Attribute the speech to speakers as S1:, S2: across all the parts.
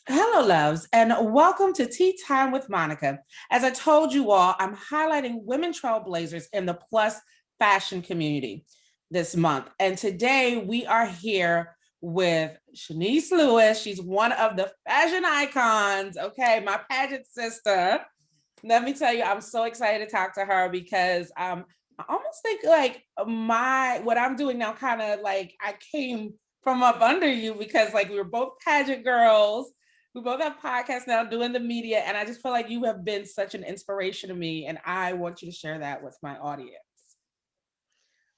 S1: Hello, loves, and welcome to Tea Time with Monica. As I told you all, I'm highlighting women trailblazers in the plus fashion community this month. And today we are here with Chenese Lewis. She's one of the fashion icons, okay, my pageant sister. Let me tell you, I'm so excited to talk to her because I almost think like what I'm doing now kind of like I came from up under you because like we were both pageant girls. We both have podcasts now doing the media, and I just feel like you have been such an inspiration to me, and I want you to share that with my audience.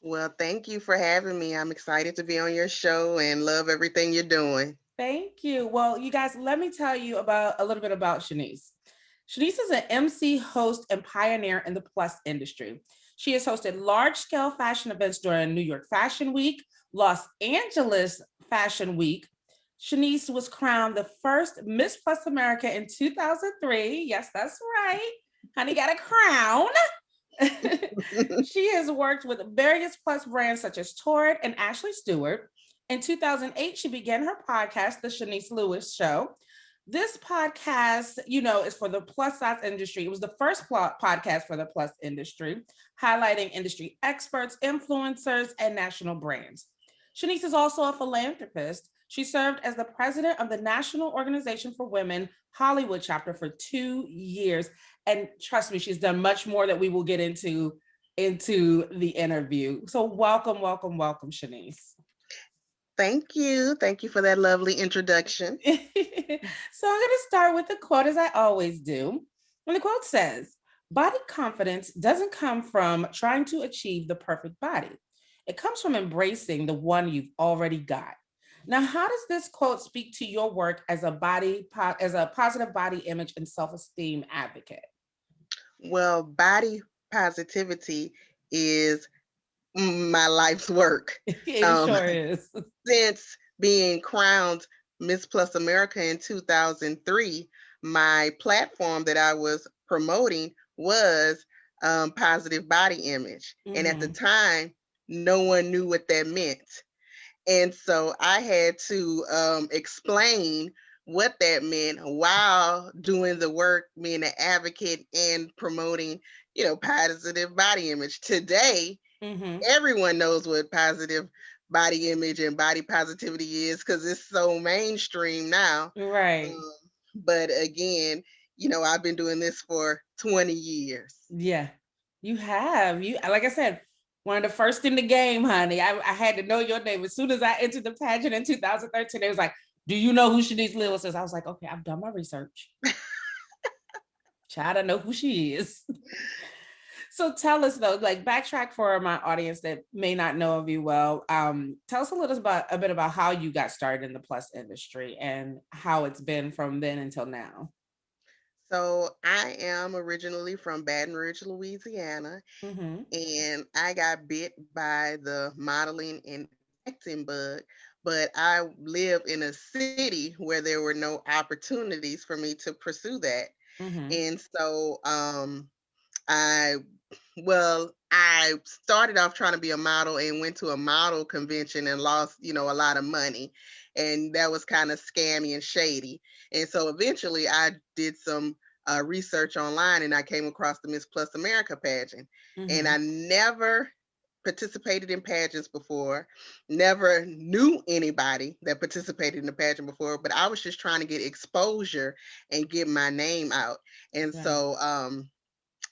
S2: Well, thank you for having me. I'm excited to be on your show and love everything you're doing.
S1: Thank you. Well, you guys, let me tell you about a little bit about Chenese. Chenese is an MC, host, and pioneer in the plus industry. She has hosted large-scale fashion events during New York Fashion Week, Los Angeles Fashion Week. Chenese was crowned the first Miss Plus America in 2003. Yes, that's right. Honey got a crown. She has worked with various plus brands such as Torrid and Ashley Stewart. In 2008, she began her podcast, The Chenese Lewis Show. This podcast, is for the plus size industry. It was the first podcast for the plus industry, highlighting industry experts, influencers, and national brands. Chenese is also a philanthropist. She served as the president of the National Organization for Women Hollywood chapter for 2 years. And trust me, she's done much more that we will get into the interview. So welcome, welcome, welcome, Chenese.
S2: Thank you. Thank you for that lovely introduction.
S1: So I'm going to start with the quote as I always do. And the quote says, body confidence doesn't come from trying to achieve the perfect body. It comes from embracing the one you've already got. Now, how does this quote speak to your work as as a positive body image and self-esteem advocate?
S2: Well, body positivity is my life's work.
S1: It
S2: Um,
S1: sure is.
S2: since being crowned Miss Plus America in 2003, my platform that I was promoting was positive body image. And at the
S1: Mm-hmm.
S2: time, no one knew what that meant. And so I had to explain what that meant while doing the work, being an advocate and promoting, positive body image. Today,
S1: Mm-hmm.
S2: everyone knows what positive body image and body positivity is because it's so mainstream now.
S1: Right.
S2: Um, but again, I've been doing this for 20 years.
S1: Yeah. You have. You like I said, one of the first in the game, honey. I had to know your name. As soon as I entered the pageant in 2013, it was like, do you know who Shanice Lewis is? I was like, okay, I've done my research. Child, I know who she is. So tell us though, like backtrack for my audience that may not know of you well. Tell us a bit about how you got started in the plus industry and how it's been from then until now.
S2: So I am originally from Baton Rouge, Louisiana,
S1: Mm-hmm.
S2: and I got bit by the modeling and acting bug. But I live in a city where there were no opportunities for me to pursue that.
S1: Mm-hmm.
S2: And so I I started off trying to be a model and went to a model convention and lost, a lot of money. And that was kind of scammy and shady. And so eventually I did some research online and I came across the Miss Plus America pageant. And
S1: Mm-hmm.
S2: I never participated in pageants before, never knew anybody that participated in the pageant before, but I was just trying to get exposure and get my name out. And
S1: Right.
S2: so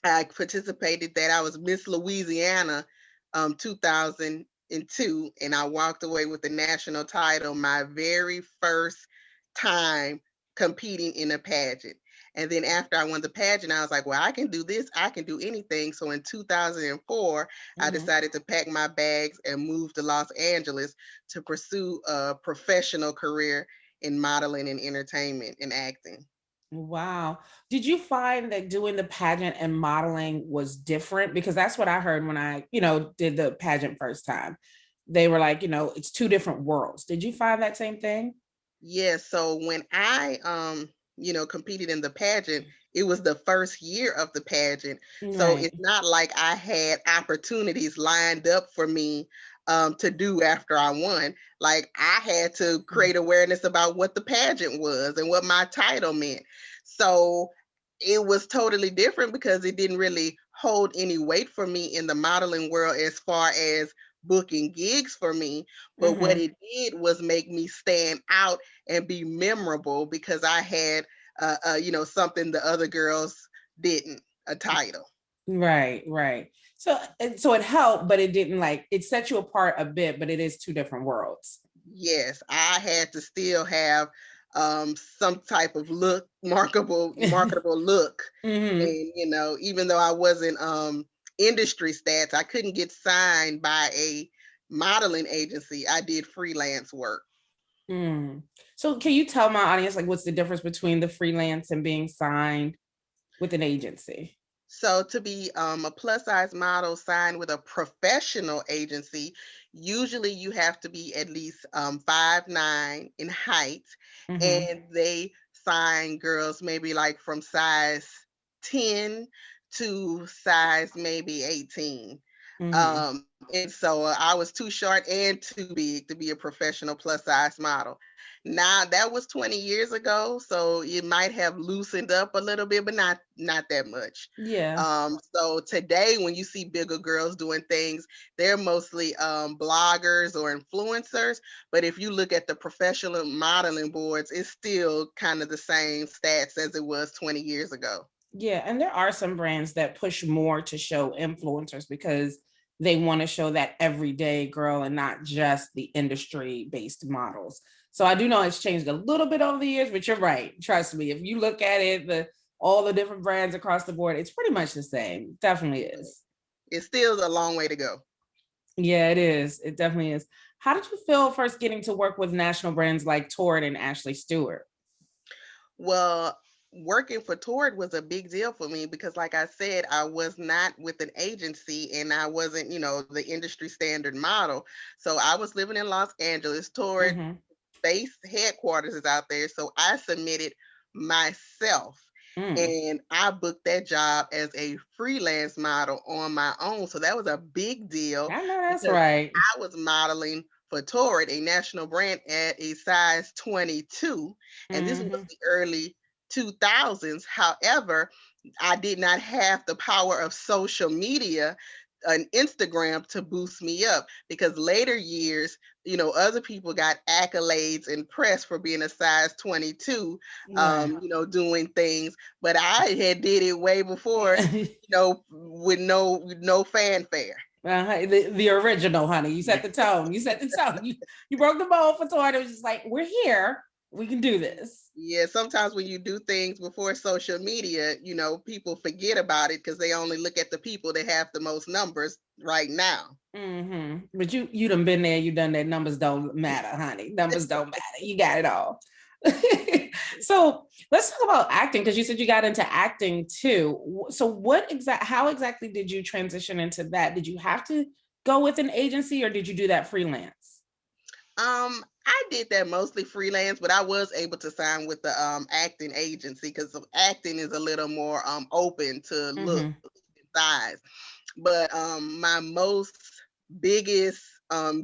S2: I participated that I was Miss Louisiana 2002, and I walked away with the national title my very first time competing in a pageant. And then after I won the pageant, I was like, well, I can do this. I can do anything. So in 2004, I
S1: Mm-hmm.
S2: decided to pack my bags and move to Los Angeles to pursue a professional career in modeling and entertainment and acting.
S1: Wow. Did you find that doing the pageant and modeling was different? Because that's what I heard when I, did the pageant first time. They were like, it's two different worlds. Did you find that same thing?
S2: Yes, so when I competed in the pageant, it was the first year of the pageant. So
S1: Right.
S2: it's not like I had opportunities lined up for me to do after I won. Like I had to create awareness about what the pageant was and what my title meant. So it was totally different because it didn't really hold any weight for me in the modeling world as far as booking gigs for me. But what it did was make me stand out and be memorable because I had, something the other girls didn't, a title.
S1: Right, right. So it helped, but it didn't like it set you apart a bit, but it is two different worlds.
S2: Yes, I had to still have some type of look, marketable look.
S1: Hmm.
S2: And even though I wasn't industry stats, I couldn't get signed by a modeling agency. I did freelance work.
S1: Mm. So can you tell my audience like what's the difference between the freelance and being signed with an agency?
S2: So to be a plus size model signed with a professional agency, usually you have to be at least 5'9" in height,
S1: Hmm.
S2: and they sign girls maybe like from size 10 to size maybe 18.
S1: Hmm.
S2: And so I was too short and too big to be a professional plus size model. Now that was 20 years ago, so it might have loosened up a little bit, but not that much.
S1: Yeah.
S2: So today, when you see bigger girls doing things, they're mostly bloggers or influencers. But if you look at the professional modeling boards, it's still kind of the same stats as it was 20 years ago.
S1: Yeah, and there are some brands that push more to show influencers because they want to show that everyday girl and not just the industry based models. So I do know it's changed a little bit over the years, but you're right. Trust me, if you look at it, the all the different brands across the board, it's pretty much the same. Definitely is.
S2: It's still a long way to go.
S1: Yeah, it is. It definitely is. How did you feel first getting to work with national brands like Torrid and Ashley Stewart?
S2: Well, working for Tord was a big deal for me because, like I said, I was not with an agency and I wasn't, the industry standard model. So I was living in Los Angeles. Tord
S1: Mm-hmm.
S2: base headquarters is out there. So I submitted myself
S1: Mm.
S2: and I booked that job as a freelance model on my own. So that was a big deal
S1: I know that's
S2: because
S1: right.
S2: I was modeling for Torrid, a national brand, at a size 22. And this was
S1: Mm-hmm.
S2: the early 2000s. However, I did not have the power of social media and Instagram to boost me up because later years, other people got accolades and press for being a size 22,
S1: Right.
S2: doing things, but I had did it way before, with no fanfare.
S1: The original, honey. You set the tone. You set the tone. You broke the mold for Toy. It was just like, we're here. We can do this.
S2: Yeah, sometimes when you do things before social media, people forget about it because they only look at the people that have the most numbers right now.
S1: But you done been there. You done that. Numbers don't matter, honey. Numbers don't matter. You got it all. So let's talk about acting because you said you got into acting too. So how exactly did you transition into that? Did you have to go with an agency or did you do that freelance?
S2: I did that mostly freelance, but I was able to sign with the acting agency because acting is a little more open to look
S1: Mm-hmm.
S2: and size. But my most biggest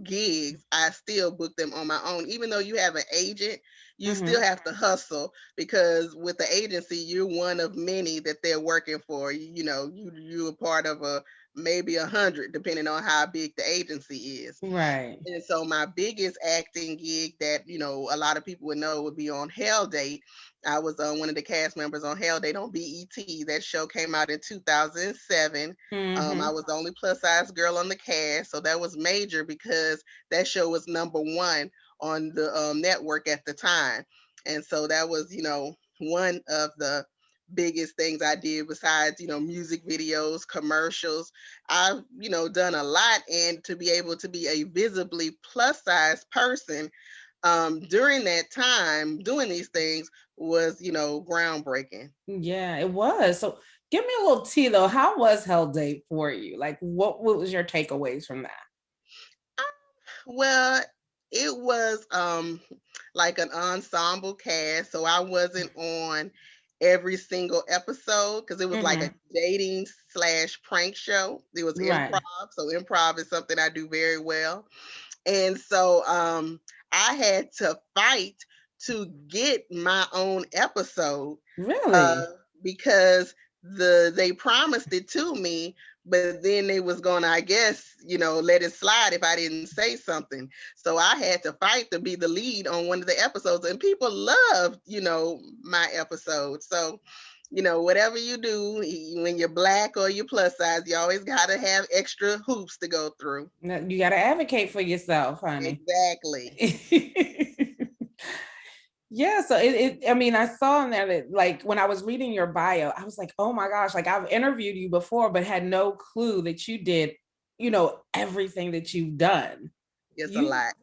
S2: gigs, I still book them on my own. Even though you have an agent, you
S1: Mm-hmm.
S2: still have to hustle because with the agency, you're one of many that they're working for. You're a part of a maybe 100, depending on how big the agency is.
S1: Right.
S2: And so my biggest acting gig that a lot of people would know would be on Hell Date. I was one of the cast members on Hell Date on BET. That show came out in 2007. I
S1: Mm-hmm.
S2: was the only plus size girl on the cast, so that was major because that show was number one on the network at the time, and so that was one of the biggest things I did besides music videos, commercials. I've done a lot, and to be able to be a visibly plus size person during that time doing these things was groundbreaking.
S1: Yeah, it was. So give me a little tea though. How was Hell Date for you? Like what was your takeaways from that?
S2: Well, it was like an ensemble cast, so I wasn't on every single episode because it was like a
S1: Mm-hmm.
S2: dating slash prank show. It was
S1: Right.
S2: improv. So improv is something I do very well. And so I had to fight to get my own episode uh,
S1: Really?
S2: because they promised it to me, but then they was gonna, I guess, let it slide if I didn't say something. So I had to fight to be the lead on one of the episodes, and people loved, my episode. So, whatever you do, when you're black or you're plus size, you always gotta have extra hoops to go through.
S1: No, you got to advocate for yourself, honey.
S2: Exactly.
S1: Yeah, so I mean, I saw in there that like when I was reading your bio, I was like, oh my gosh, like I've interviewed you before, but had no clue that you did, everything that you've done.
S2: It's a
S1: You
S2: lot.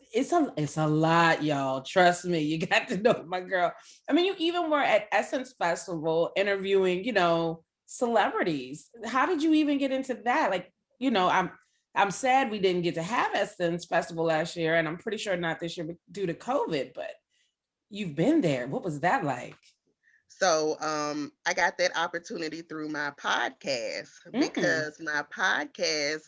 S1: it's a lot, y'all. Trust me, you got to know my girl. I mean, you even were at Essence Festival interviewing, celebrities. How did you even get into that? Like, I'm sad we didn't get to have Essence Festival last year, and I'm pretty sure not this year due to COVID, but you've been there. What was that like?
S2: So I got that opportunity through my podcast
S1: Mm,
S2: because my podcast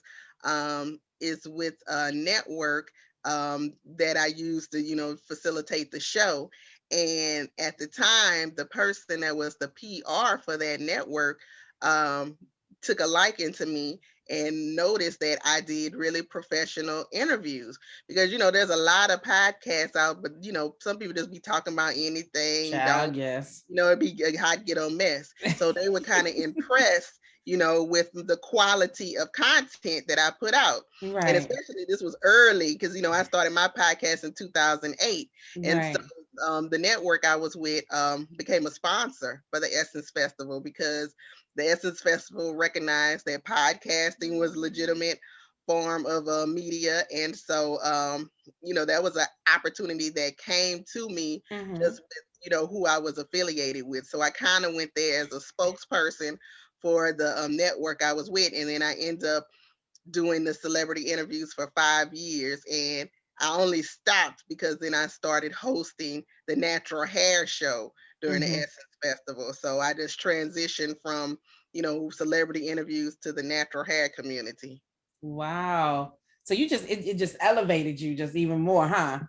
S2: is with a network that I use to, facilitate the show. And at the time, the person that was the PR for that network um, took a liking to me and noticed that I did really professional interviews because there's a lot of podcasts out, but some people just be talking about anything, don't
S1: child, yes.
S2: it'd be a hot ghetto mess. So they were kind of impressed, with the quality of content that I put out. And
S1: Right,
S2: especially this was early because, I started my podcast in 2008. And so
S1: right.
S2: the network I was with became a sponsor for the Essence Festival because the Essence Festival recognized that podcasting was legitimate form of media. And so, that was an opportunity that came to me
S1: Mm-hmm.
S2: just with, who I was affiliated with. So I kind of went there as a spokesperson for the network I was with. And then I ended up doing the celebrity interviews for 5 years. And I only stopped because then I started hosting the natural hair show during the
S1: Mm-hmm.
S2: Essence Festival. So I just transitioned from, celebrity interviews to the natural hair community.
S1: Wow. So you just it just elevated you just even more, huh?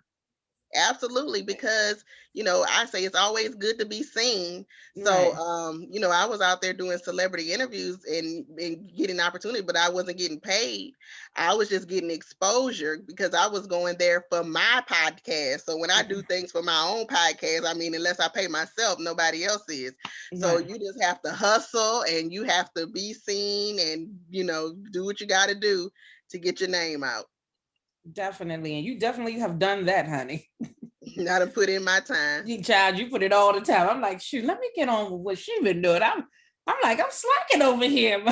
S2: Absolutely, because I say it's always good to be seen. So
S1: Right.
S2: I was out there doing celebrity interviews and getting opportunity, but I wasn't getting paid. I was just getting exposure because I was going there for my podcast. So when I do things for my own podcast, I mean, unless I pay myself, nobody else is. So
S1: Right.
S2: you just have to hustle and you have to be seen and do what you got to do to get your name out.
S1: Definitely. And you definitely have done that, honey.
S2: Got to put in my time.
S1: You child, you put it all the time. I'm like, shoot, let me get on with what she been doing. I'm like, I'm slacking over here.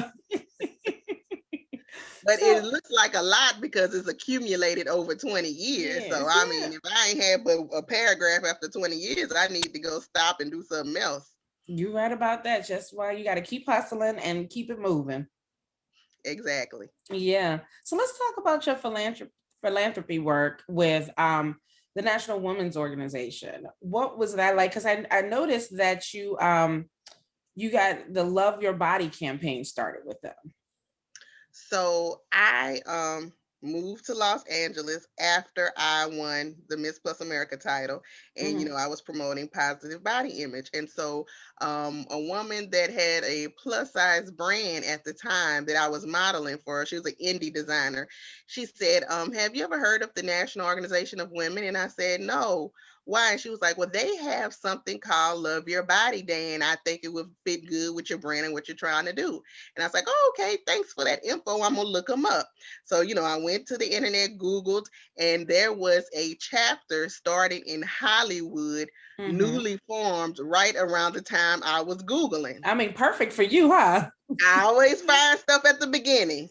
S2: But it
S1: So
S2: looks like a lot because it's accumulated over 20 years. So,
S1: yes,
S2: I
S1: yeah.
S2: mean, if I ain't had but a paragraph after 20 years, I need to go stop and do something else.
S1: You're right about that. Just why you got to keep hustling and keep it moving.
S2: Exactly.
S1: Yeah. So let's talk about your philanthropy work with the National Women's Organization. What was that like? Because I noticed that you got the Love Your Body campaign started with them.
S2: So I moved to Los Angeles after I won the Miss Plus America title, and
S1: Hmm.
S2: I was promoting positive body image. And so a woman that had a plus size brand at the time that I was modeling for, she was an indie designer. She said, "Have you ever heard of the National Organization of Women?" And I said, "No." Why? And she was like, "Well, they have something called Love Your Body Day, and I think it would fit good with your brand and what you're trying to do." And I was like, "Oh, okay, thanks for that info. I'm gonna look them up." So, I went to the internet, Googled, and there was a chapter starting in Hollywood,
S1: Hmm.
S2: newly formed right around the time I was Googling.
S1: I mean, perfect for you, huh?
S2: I always find stuff at the beginning.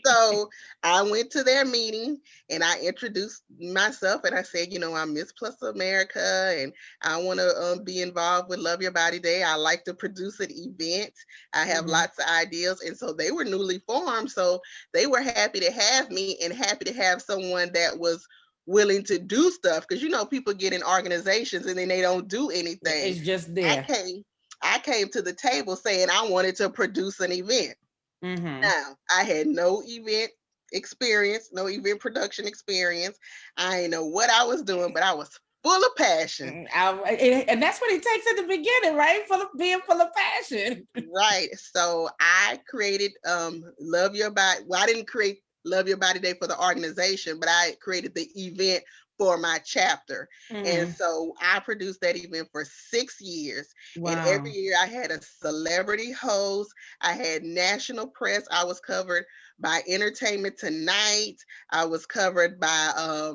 S2: So I went to their meeting and I introduced myself and I said, I'm Miss Plus America and I want to be involved with Love Your Body Day. I like to produce an event. I have
S1: Hmm.
S2: lots of ideas. And so they were newly formed. So they were happy to have me and happy to have someone that was willing to do stuff because people get in organizations and then they don't do anything.
S1: It's just
S2: I
S1: there.
S2: came I came to the table saying I wanted to produce an event.
S1: Mm-hmm.
S2: Now, I had no event experience, no event production experience. I didn't know what I was doing, but I was full of passion.
S1: And that's what it takes at the beginning, right? Being full of passion.
S2: Right. So I created Love Your Body. Well, I didn't create Love Your Body Day for the organization, but I created the event for my chapter. And
S1: Mm-hmm.
S2: so I produced that event for 6 years. And every
S1: Wow.
S2: year I had a celebrity host. I had national press. I was covered by Entertainment Tonight. I was covered by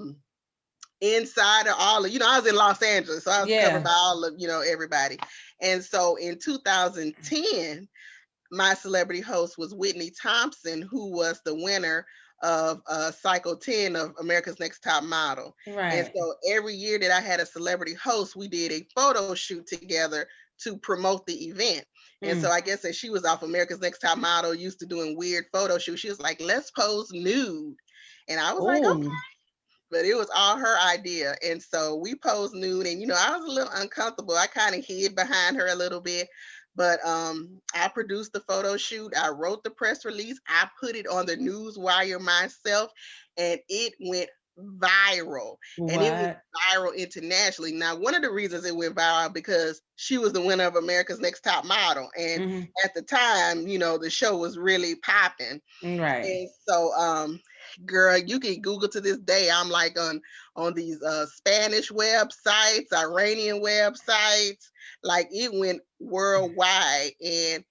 S2: Inside of all of, I was in Los Angeles, so I was covered
S1: Yeah.
S2: by all of, everybody. And so in 2010, my celebrity host was Whitney Thompson, who was the winner of Cycle 10 of America's Next Top Model. And
S1: Right.
S2: so every year that I had a celebrity host, we did a photo shoot together to promote the event. And so
S1: Mm.
S2: I guess that she was off America's Next Top Model, used to doing weird photo shoots. She was like, let's pose nude. And I was like, okay,
S1: Oh.
S2: but it was all her idea. And so we posed nude, and I was a little uncomfortable. I kind of hid behind her a little bit. But I produced the photo shoot. I wrote the press release. I put it on the news wire myself, and it went viral. And it went
S1: What?
S2: viral internationally. Now, one of the reasons it went viral because she was the winner of America's Next Top Model. And
S1: Mm-hmm.
S2: at the time, the show was really popping.
S1: Right.
S2: And so, girl, you can Google to this day. I'm like on these Spanish websites, Iranian websites. Like it went worldwide. And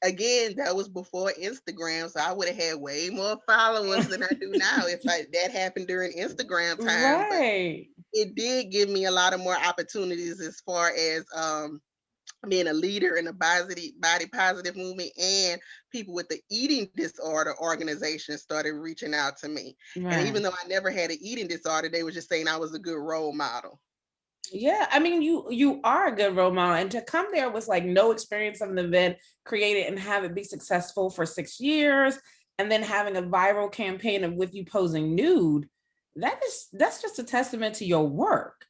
S2: again, that was before Instagram, so I would have had way more followers than I do now if that happened during Instagram time. But
S1: Right.
S2: it did give me a lot of more opportunities as far as being a leader in the body positive movement, and people with the eating disorder organization started reaching out to me. And even
S1: Right.
S2: though I never had an eating disorder, they were just saying I was a good role model.
S1: Yeah, I mean, you are a good role model, and to come there with like no experience of an event, create it and have it be successful for 6 years, and then having a viral campaign of with you posing nude, that's just a testament to your work.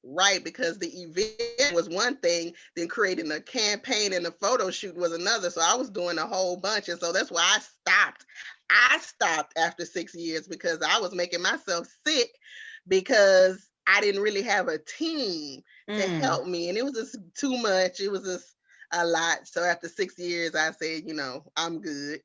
S2: Right, because the event was one thing, then creating a campaign and a photo shoot was another. So I was doing a whole bunch. And so that's why I stopped. I stopped after 6 years because I was making myself sick because I didn't really have a team to
S1: Mm.
S2: help me. And it was just too much. It was just a lot. So after 6 years, I said, I'm good.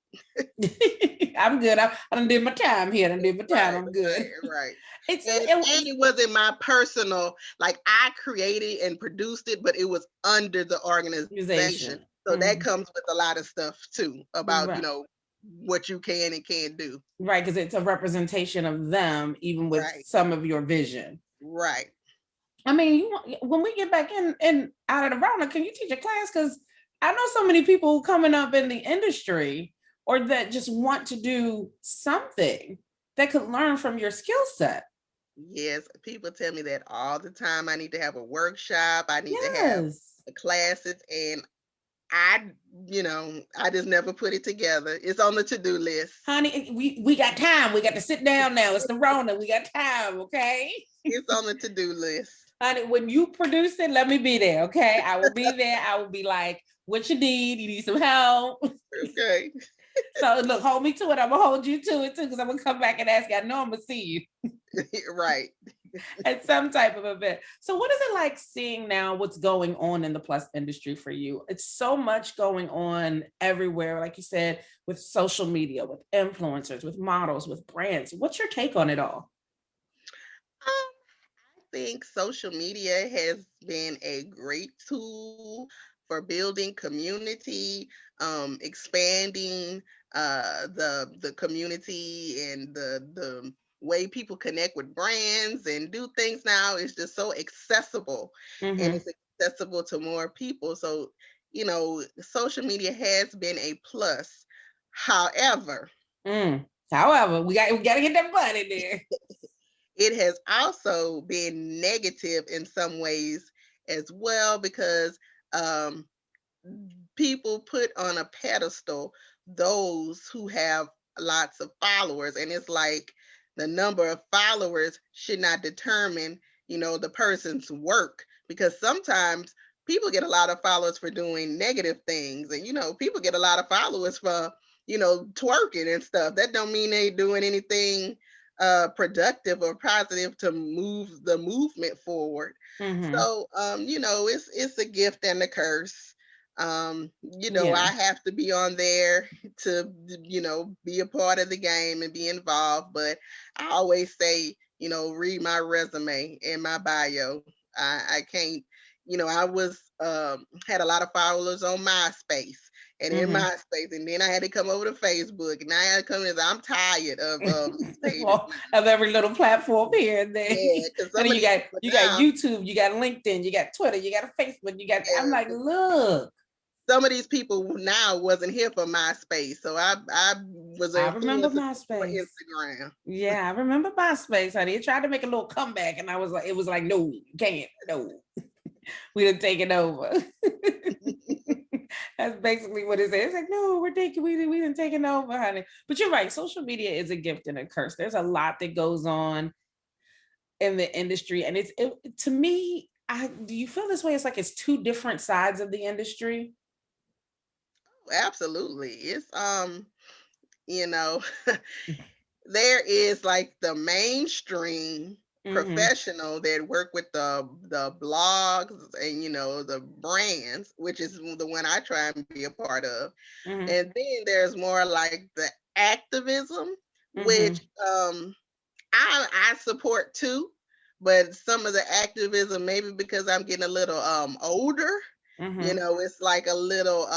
S1: I'm good. I done did my time here. I done did my time.
S2: Right,
S1: I'm good.
S2: right.
S1: It's
S2: And it wasn't my personal, like I created and produced it, but it was under the organization.
S1: organization.
S2: So that comes with a lot of stuff too about,
S1: Right.
S2: what you can and can't do.
S1: Right, because it's a representation of them, even with
S2: Right,
S1: some of your vision.
S2: right.
S1: I mean, when we get back in and out of the Rona, can you teach a class? Because I know so many people coming up in the industry or that just want to do something that could learn from your skill set.
S2: Yes, people tell me that all the time. I need to have a workshop. I need to have
S1: Yes.
S2: classes, and I, I just never put it together. It's on the to-do list.
S1: Honey, we got time. We got to sit down now. It's the Rona. We got time, okay?
S2: It's on the to-do list.
S1: Honey, when you produce it, let me be there, okay? I will be there. I will be like, what you need? You need some help?
S2: Okay.
S1: So look, hold me to it. I'm gonna hold you to it too, because I'm gonna come back and ask you. I know I'm gonna see you
S2: Right.
S1: at some type of event. So what is it like seeing now what's going on in the plus industry for you? It's so much going on everywhere, like you said, with social media, with influencers, with models, with brands. What's your take on it all?
S2: I think social media has been a great tool for building community, expanding the community, and the way people connect with brands and do things now is just so accessible, and
S1: Mm-hmm.
S2: it's accessible to more people. So, social media has been a plus. However,
S1: However, we got to get that butt in there.
S2: it has also been negative in some ways as well because um, people put on a pedestal those who have lots of followers, and it's like the number of followers should not determine the person's work, because sometimes people get a lot of followers for doing negative things, and people get a lot of followers for twerking and stuff. That don't mean they doing anything productive or positive to move the movement forward.
S1: Mm-hmm.
S2: So it's a gift and a curse.
S1: Yeah.
S2: I have to be on there to be a part of the game and be involved, but I always say, read my resume and my bio. I can't, I was had a lot of followers on MySpace and in
S1: Mm-hmm.
S2: MySpace, and then I had to come over to Facebook, and now I had to come in. I'm tired of these pages
S1: Well,
S2: now.
S1: of every little platform here and there.
S2: Yeah, because
S1: And
S2: some
S1: then
S2: of these people
S1: you got
S2: now,
S1: YouTube, you got LinkedIn, you got Twitter, you got a Facebook, you got. I'm like,
S2: yeah,
S1: look,
S2: some of these people now wasn't here for MySpace, so I was
S1: I
S2: an
S1: remember
S2: influencer for
S1: MySpace.
S2: Instagram.
S1: Yeah, I remember MySpace, honey. It tried to make a little comeback, and it was like, no, you can't, no. We done taken over. That's basically what it is. It's like, no, we done taken over, honey. But you're right. Social media is a gift and a curse. There's a lot that goes on in the industry, and to me, do you feel this way? It's like it's two different sides of the industry.
S2: Absolutely, it's you know, there is like the mainstream
S1: Mm-hmm.
S2: professional that work with the blogs and the brands, which is the one I try and be a part of.
S1: Mm-hmm.
S2: And then there's more like the activism,
S1: Mm-hmm.
S2: which I support too, but some of the activism, maybe because I'm getting a little older,
S1: Mm-hmm.
S2: it's like a little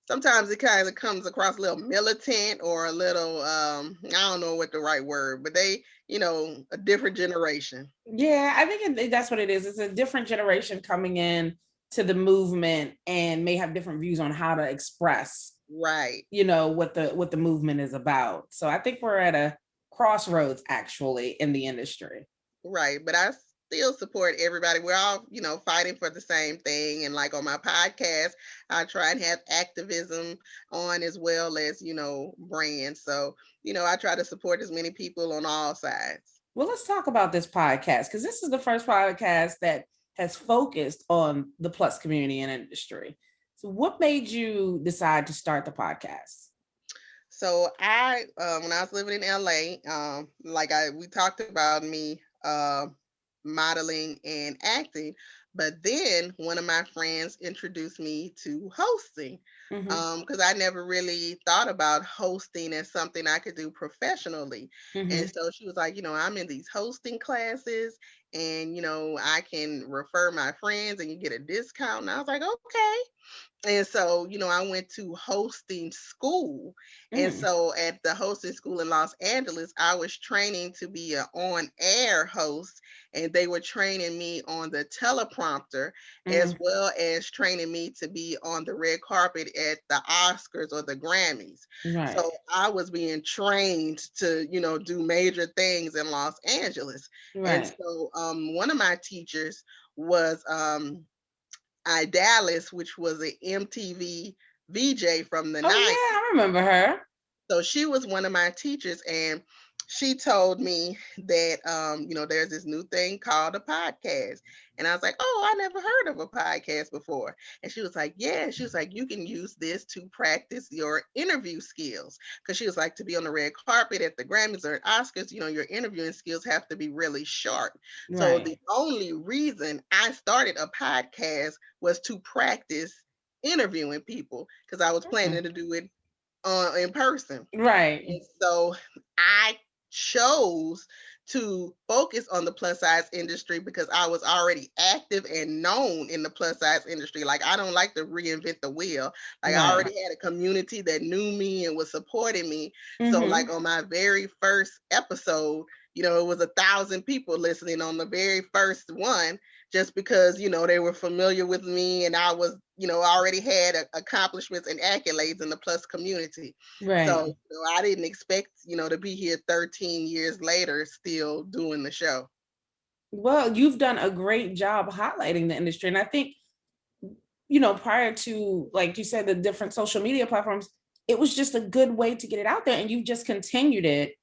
S2: sometimes it kind of comes across a little militant or a little I don't know what the right word, but they, a different generation.
S1: Yeah, I think that's what it is. It's a different generation coming in to the movement and may have different views on how to express,
S2: Right.
S1: what the movement is about. So I think we're at a crossroads actually in the industry.
S2: Right. But I still support everybody. We're all, fighting for the same thing. And like on my podcast, I try and have activism on as well as, brands. So, I try to support as many people on all sides.
S1: Well, let's talk about this podcast because this is the first podcast that has focused on the plus community and industry. So what made you decide to start the podcast?
S2: So when I was living in LA, like we talked about me modeling and acting, but then one of my friends introduced me to hosting,
S1: Mm-hmm.
S2: because I never really thought about hosting as something I could do professionally. And
S1: Mm-hmm.
S2: so she was like, I'm in these hosting classes, and I can refer my friends and you get a discount. And I was like, okay. And so, I went to hosting school. And
S1: Mm.
S2: so at the hosting school in Los Angeles, I was training to be an on air host. And they were training me on the teleprompter, as
S1: Mm-hmm.
S2: well as training me to be on the red carpet at the Oscars or the Grammys.
S1: Right.
S2: So I was being trained to, do major things in Los Angeles. And
S1: Right.
S2: so one of my teachers was I Dallas, which was an MTV VJ from the
S1: Oh yeah,
S2: 90s.
S1: I remember her.
S2: So she was one of my teachers, and she told me that there's this new thing called a podcast. And I was like, oh, I never heard of a podcast before. And she was like, yeah. She was like, you can use this to practice your interview skills. Because she was like, to be on the red carpet at the Grammys or at Oscars, your interviewing skills have to be really sharp. So
S1: Right.
S2: the only reason I started a podcast was to practice interviewing people, because I was
S1: Mm.
S2: planning to do it in person.
S1: Right.
S2: And so I chose to focus on the plus size industry because I was already active and known in the plus size industry. Like, I don't like to reinvent the wheel. Like, I
S1: Right.
S2: already had a community that knew me and was supporting me. So
S1: Mm-hmm.
S2: like on my very first episode, it was 1,000 people listening on the very first one, just because they were familiar with me, and I was already had accomplishments and accolades in the plus community. So
S1: Right.
S2: I didn't expect to be here 13 years later still doing the show.
S1: Well, you've done a great job highlighting the industry. And I think, prior to, like you said, the different social media platforms, it was just a good way to get it out there. And you've just continued it.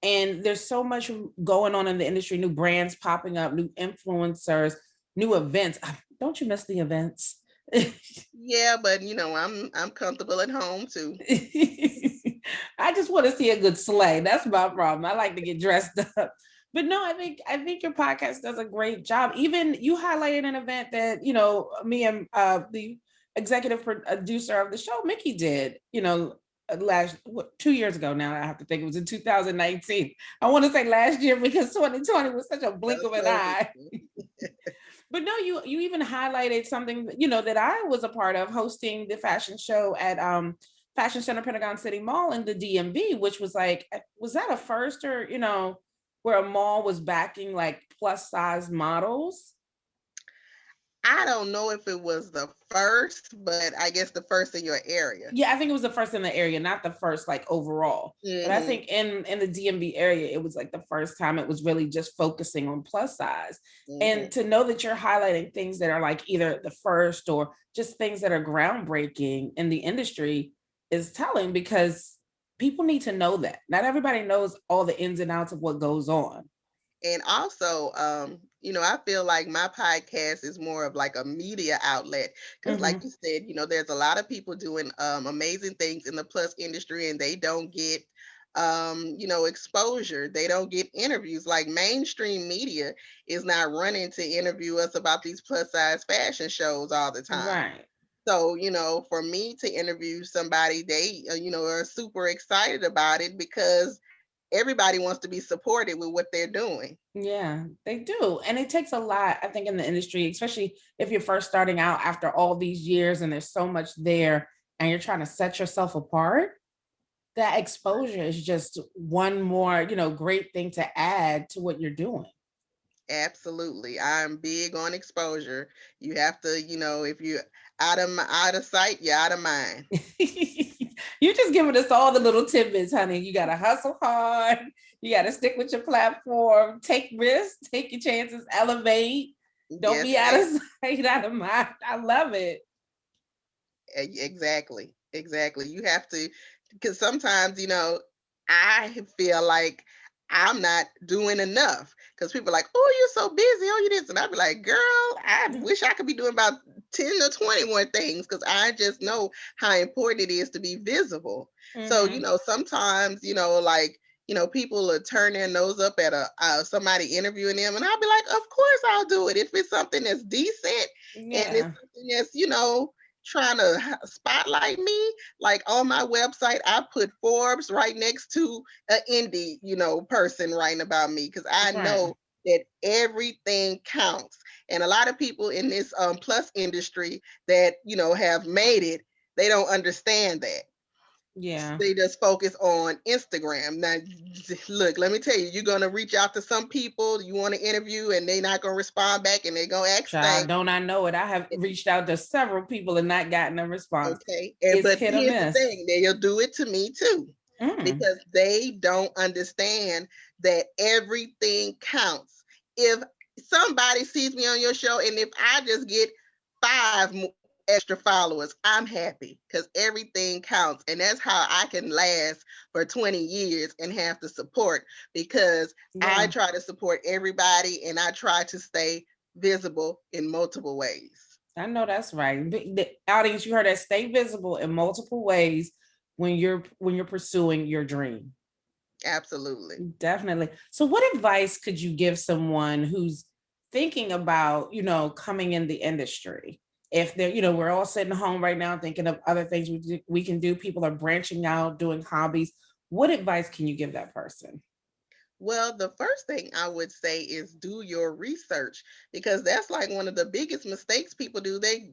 S1: And there's so much going on in the industry, new brands popping up, new influencers, new events. Don't you miss the events?
S2: Yeah, but I'm comfortable at home too.
S1: I just want to see a good sleigh. That's my problem. I like to get dressed up. But no, I think your podcast does a great job. Even you highlighted an event that, me and the executive producer of the show, Mickey, did, last 2 years ago now. I have to think it was in 2019. I want to say last year because 2020 was such a blink of an eye. But no, you even highlighted something, that I was a part of, hosting the fashion show at Fashion Center Pentagon City Mall in the DMV, which was like, was that a first, or where a mall was backing like plus size models?
S2: I don't know if it was the first, but I guess the first in your area.
S1: Yeah, I think it was the first in the area, not the first like overall. But I think in the DMV area, it was like the first time it was really just focusing on plus size. And to know that you're highlighting things that are like either the first or just things that are groundbreaking in the industry is telling, because people need to know that. Not everybody knows all the ins and outs of what goes on.
S2: And also, I feel like my podcast is more of like a media outlet because, like you said, there's a lot of people doing amazing things in the plus industry, and they don't get, exposure. They don't get interviews. Like mainstream media is not running to interview us about these plus size fashion shows all the time.
S1: Right.
S2: So, for me to interview somebody, they, are super excited about it because everybody wants to be supported with what they're doing.
S1: Yeah, they do. And it takes a lot, I think, in the industry, especially if you're first starting out after all these years and there's so much there and you're trying to set yourself apart. That exposure is just one more, great thing to add to what you're doing.
S2: Absolutely. I'm big on exposure. You have to, if you're out of sight, you're out of mind.
S1: You're just giving us all the little tidbits, honey. You got to hustle hard. You got to stick with your platform, take risks, take your chances, elevate. Don't be out of sight, out of mind. I love it.
S2: Exactly. You have to, because sometimes, I feel like I'm not doing enough because people are like, oh, you're so busy. Oh, you this. And I'd be like, girl, I wish I could be doing about 10 or 20 more things because I just know how important it is to be visible. So, sometimes, people will turn their nose up at somebody interviewing them. And I'll be like, of course I'll do it. If it's something that's decent and it's something that's, trying to spotlight me, like on my website I put Forbes right next to an indie person writing about me because I know that everything counts. And a lot of people in this plus industry that have made it, they don't understand that.
S1: Yeah.
S2: They just focus on Instagram. Now, look, let me tell you, you're going to reach out to some people you want to interview and they're not going to respond back and they're going to ask things.
S1: Don't I know it? I have reached out to several people and not gotten a response.
S2: Okay. But here's the thing, they'll do it to me too. Because they don't understand that everything counts. If somebody sees me on your show and if I just get 5 extra followers, I'm happy because everything counts. And that's how I can last for 20 years and have the support because I try to support everybody and I try to stay visible in multiple ways.
S1: I know that's right. The audience, you heard that, stay visible in multiple ways when you're pursuing your dream.
S2: Absolutely.
S1: Definitely. So what advice could you give someone who's thinking about, coming in the industry? If they're, we're all sitting home right now thinking of other things we can do. People are branching out, doing hobbies. What advice can you give that person?
S2: Well, the first thing I would say is do your research because that's like one of the biggest mistakes people do. They,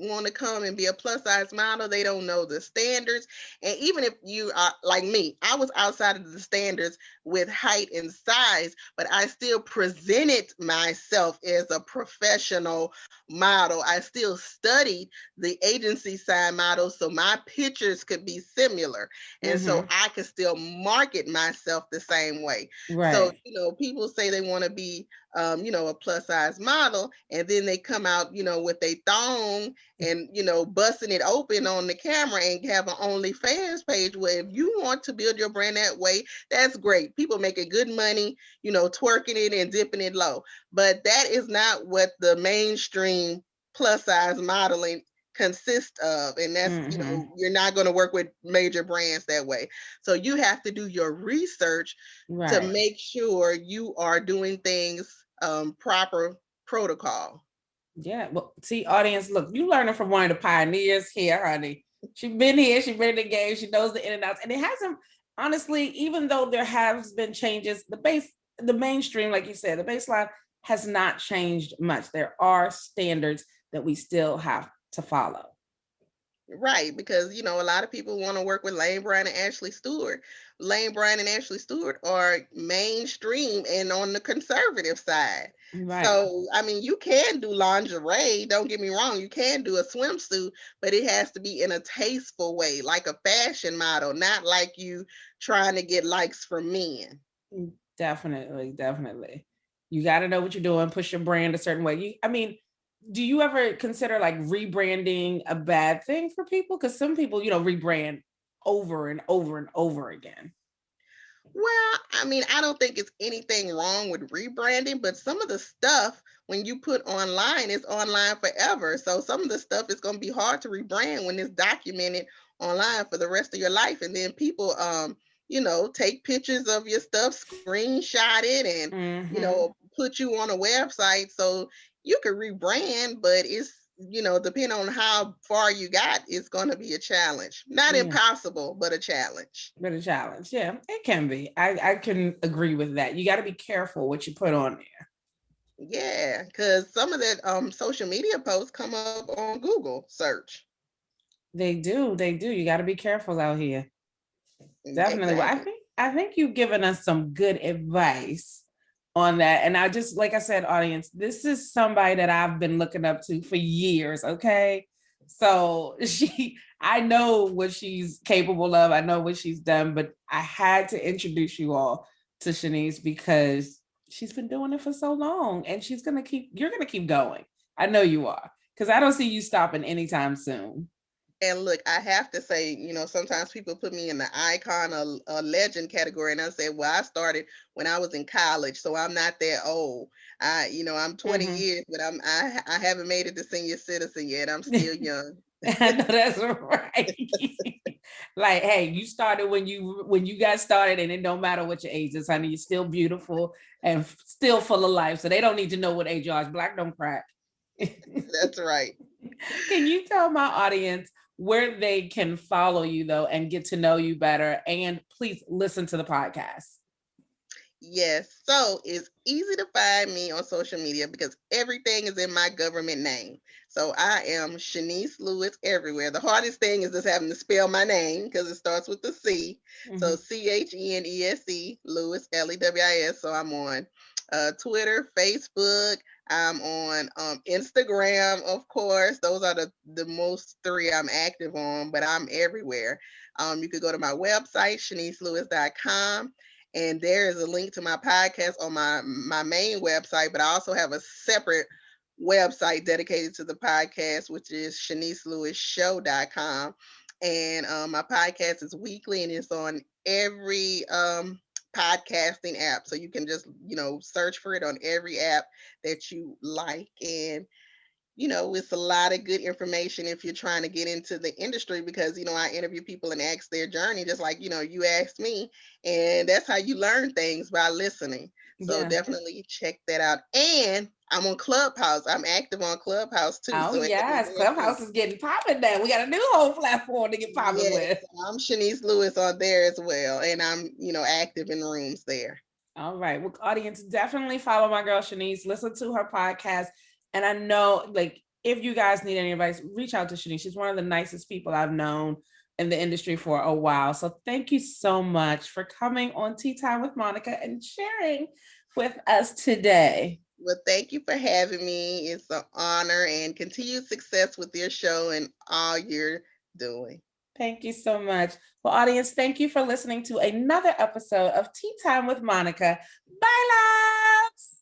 S2: want to come and be a plus size model. They don't know the standards. And even if you are like me, I was outside of the standards with height and size, but I still presented myself as a professional model. I still studied the agency side model so my pictures could be similar. And so I could still market myself the same way.
S1: Right.
S2: So, people say they want to be a plus size model, and then they come out, with a thong and, busting it open on the camera and have an OnlyFans page. Where if you want to build your brand that way, that's great. People making good money, twerking it and dipping it low. But that is not what the mainstream plus size modeling consists of. And that's, you're not going to work with major brands that way. So you have to do your research to make sure you are doing things proper protocol.
S1: Yeah. Well, see, audience, look, you learning from one of the pioneers here, honey. She's been here, she's been in the game, she knows the in and outs. And it hasn't, honestly, even though there has been changes, the mainstream, like you said, the baseline has not changed much. There are standards that we still have to follow.
S2: Right, because a lot of people want to work with Lane Bryant and Ashley Stewart. Lane Bryant and Ashley Stewart are mainstream and on the conservative side.
S1: Right.
S2: So, I mean, you can do lingerie, don't get me wrong, you can do a swimsuit, but it has to be in a tasteful way, like a fashion model, not like you trying to get likes from men.
S1: Definitely, definitely. You got to know what you're doing, push your brand a certain way. Do you ever consider like rebranding a bad thing for people? Because some people, rebrand over and over and over again.
S2: Well, I mean, I don't think it's anything wrong with rebranding, but some of the stuff when you put online is online forever. So some of the stuff is going to be hard to rebrand when it's documented online for the rest of your life. And then people, take pictures of your stuff, screenshot it, and, put you on a website. So you could rebrand, but it's, depending on how far you got, it's going to be a challenge. Not impossible, but a challenge.
S1: Yeah, it can be. I can agree with that. You got to be careful what you put on there.
S2: Yeah, because some of that social media posts come up on Google search.
S1: They do. You got to be careful out here. Definitely.
S2: Exactly.
S1: Well, I think you've given us some good advice on that. And I just, like I said, audience, this is somebody that I've been looking up to for years. Okay. So I know what she's capable of. I know what she's done, but I had to introduce you all to Chenese because she's been doing it for so long and you're going to keep going. I know you are, because I don't see you stopping anytime soon.
S2: And look, I have to say, sometimes people put me in the icon or a legend category, and I say, well, I started when I was in college, so I'm not that old. I'm 20 years, but I haven't made it to senior citizen yet. I'm still young.
S1: I know that's right. Like, hey, you started when you got started, and it don't matter what your age is, honey. You're still beautiful and still full of life. So they don't need to know what age you are. Black don't crack.
S2: That's right.
S1: Can you tell my audience where they can follow you though and get to know you better? And please listen to the podcast.
S2: Yes. So it's easy to find me on social media because everything is in my government name. So I am Chenese Lewis everywhere. The hardest thing is just having to spell my name because it starts with the C. So Chenese, Lewis, Lewis. So I'm on Twitter, Facebook. I'm on Instagram, of course. Those are the most three I'm active on, but I'm everywhere. You could go to my website, CheneseLewis.com. And there is a link to my podcast on my main website, but I also have a separate website dedicated to the podcast, which is CheneseLewisShow.com. And my podcast is weekly and it's on every podcasting app. So you can just, search for it on every app that you like. And it's a lot of good information if you're trying to get into the industry because, I interview people and ask their journey, just like, you asked me. And that's how you learn things, by listening. So definitely check that out. And I'm on Clubhouse. I'm active on Clubhouse too.
S1: Oh,
S2: so
S1: yes. Clubhouse is getting popping now. We got a new whole platform to get popping with.
S2: I'm Chenese Lewis on there as well. And I'm, active in rooms there.
S1: All right. Well, audience, definitely follow my girl Chenese. Listen to her podcast. And I know, like, if you guys need any advice, reach out to Chenese. She's one of the nicest people I've known in the industry for a while. So thank you so much for coming on Tea Time with Monica and sharing with us today.
S2: Well, thank you for having me. It's an honor, and continued success with your show and all you're doing.
S1: Thank you so much. Well, audience, thank you for listening to another episode of Tea Time with Monica. Bye, loves.